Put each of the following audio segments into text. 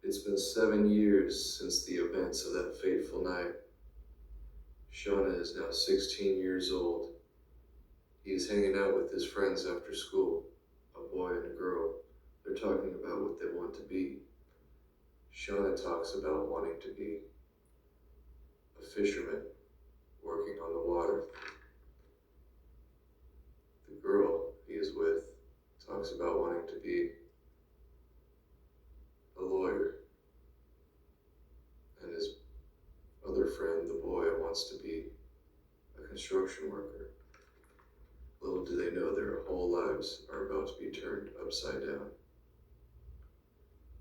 It's been 7 years since the events of that fateful night. Shana is now 16 years old. He is hanging out with his friends after school, a boy and a girl. They're talking about what they want to be. Shana talks about wanting to be a fisherman working on the water. The girl he is with talks about wanting to be a lawyer. And his other friend, the boy, wants to be a construction worker. Little do they know their whole lives are about to be turned upside down.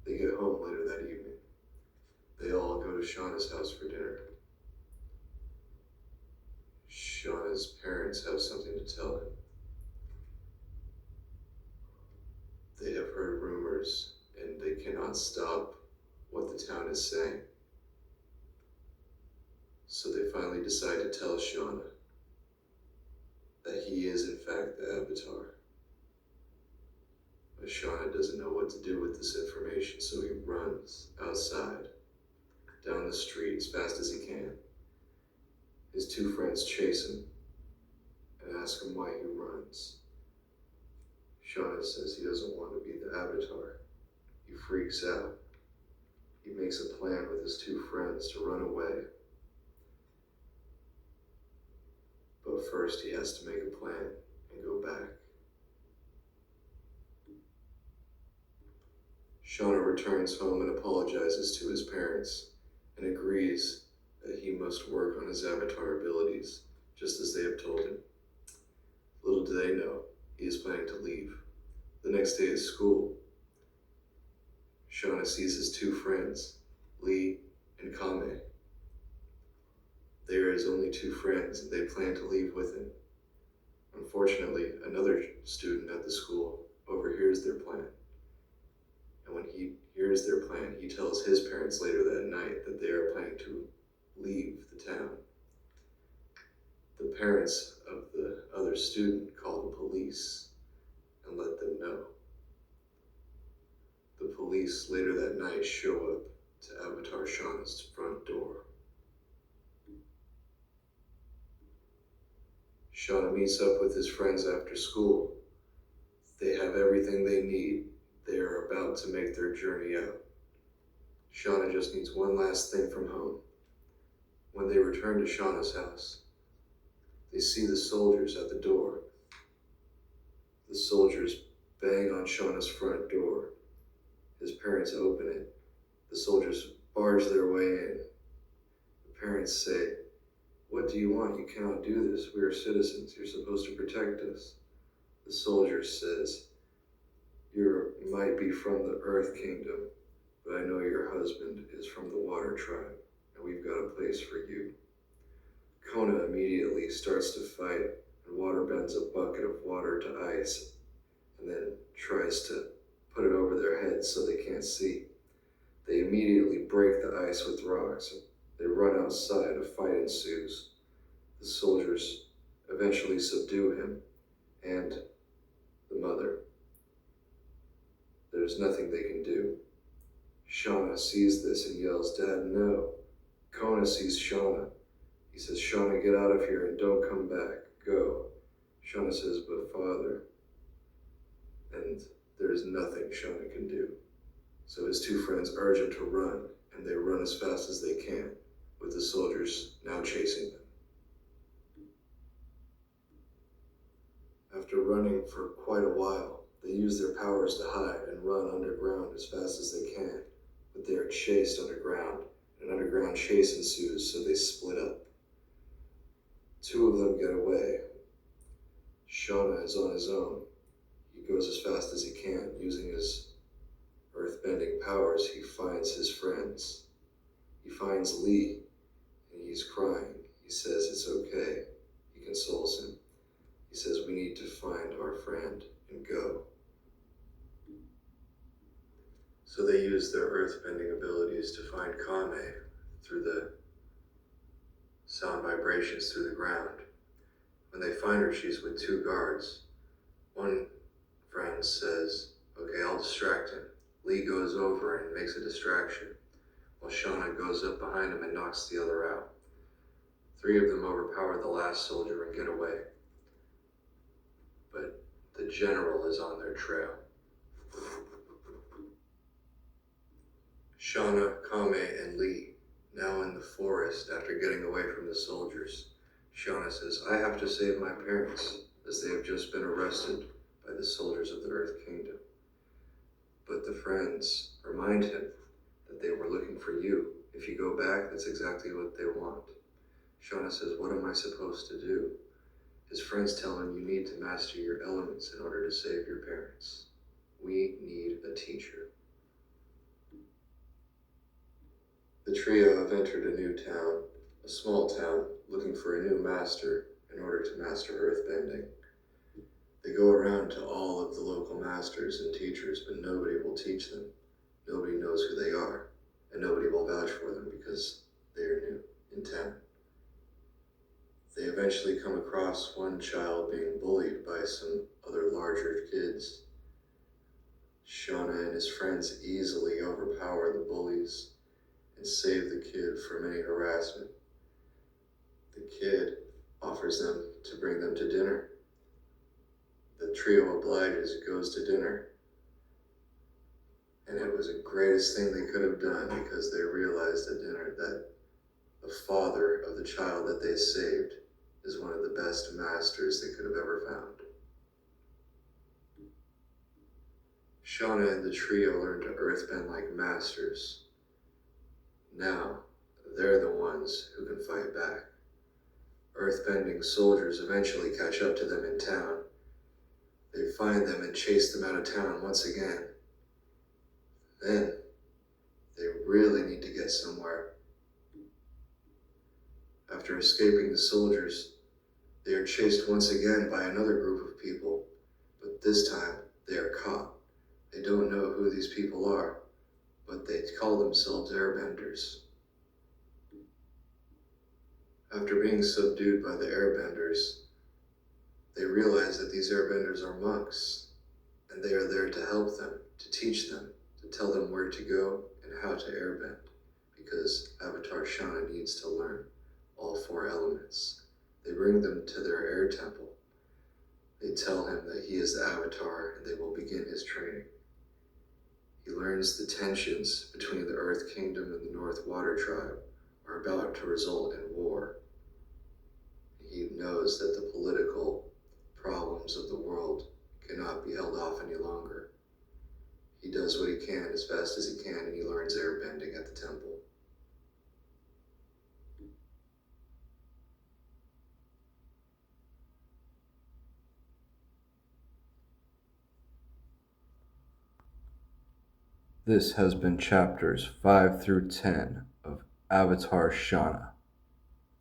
They get home later that evening. They all go to Shana's house for dinner. Shana's parents have something to tell him. They have heard rumors, and they cannot stop what the town is saying. So they finally decide to tell Shana that he is in fact the Avatar. But Shana doesn't know what to do with this information, so he runs outside, down the street as fast as he can. His two friends chase him and ask him why he runs. Shana says he doesn't want to be the Avatar. He freaks out. He makes a plan with his two friends to run away. But first he has to make a plan and go back. Shana returns home and apologizes to his parents and agrees that he must work on his Avatar abilities, just as they have told him. Little do they know, he is planning to leave. The next day at school, Shana sees his two friends, Lee and Kame. They are his only two friends, and they plan to leave with him. Unfortunately, another student at the school overhears their plan. And when he hears their plan, he tells his parents later that night that they are planning to leave the town. The parents of the other student call the police and let them know. The police later that night show up to Avatar Shana's front door. Shana meets up with his friends after school. They have everything they need. They are about to make their journey out. Shana just needs one last thing from home. When they return to Shana's house, they see the soldiers at the door. The soldiers bang on Shana's front door. His parents open it. The soldiers barge their way in. The parents say, "What do you want? You cannot do this. We are citizens. You're supposed to protect us." The soldier says, "You might be from the Earth Kingdom, but I know your husband is from the Water Tribe, and we've got a place for you." Kona immediately starts to fight and water bends a bucket of water to ice and then tries to put it over their heads so they can't see. They immediately break the ice with rocks. They run outside. A fight ensues. The soldiers eventually subdue him and the mother. There's nothing they can do. Shana sees this and yells, "Dad, no." Kona sees Shana. He says, "Shana, get out of here and don't come back. Go." Shana says, "But Father," and there's nothing Shana can do. So his two friends urge him to run, and they run as fast as they can, with the soldiers now chasing them. After running for quite a while, they use their powers to hide and run underground as fast as they can, but they are chased underground. An underground chase ensues, so they split up. Two of them get away. Shana is on his own. He goes as fast as he can. Using his earth-bending powers, he finds his friends. He finds Lee, and he's crying. He says it's okay. He consoles him. He says, "We need to find our friend and go." So they use their earth-bending abilities to find Kame through the sound vibrations through the ground. When they find her, she's with two guards. One friend says, "Okay, I'll distract him." Lee goes over and makes a distraction, while Shana goes up behind him and knocks the other out. Three of them overpower the last soldier and get away, but the general is on their trail. Shana, Kame, and Lee, now in the forest after getting away from the soldiers. Shana says, "I have to save my parents, as they have just been arrested by the soldiers of the Earth Kingdom." But the friends remind him that they were looking for you. If you go back, that's exactly what they want. Shana says, "What am I supposed to do?" His friends tell him, "You need to master your elements in order to save your parents. We need a teacher." The trio have entered a new town, a small town, looking for a new master in order to master earthbending. They go around to all of the local masters and teachers, but nobody will teach them. Nobody knows who they are, and nobody will vouch for them because they are new in town. They eventually come across one child being bullied by some other larger kids. Shana and his friends easily overpower the bullies and save the kid from any harassment. The kid offers them to bring them to dinner. The trio obliges, goes to dinner, and it was the greatest thing they could have done because they realized at dinner that the father of the child that they saved is one of the best masters they could have ever found. Shana and the trio learn to earthbend like masters. Now, they're the ones who can fight back. Earthbending soldiers eventually catch up to them in town. They find them and chase them out of town once again. Then, they really need to get somewhere. After escaping the soldiers, they are chased once again by another group of people, but this time they are caught. They don't know who these people are, but they call themselves airbenders. After being subdued by the airbenders, they realize that these airbenders are monks, and they are there to help them, to teach them, to tell them where to go and how to airbend, because Avatar Shana needs to learn all four elements. They bring them to their air temple. They tell him that he is the Avatar and they will begin his training. He learns the tensions between the Earth Kingdom and the North Water Tribe are about to result in war. He knows that the political problems of the world cannot be held off any longer. He does what he can as fast as he can, and he learns airbending at the temple. This has been chapters 5 through 10 of Avatar Shana.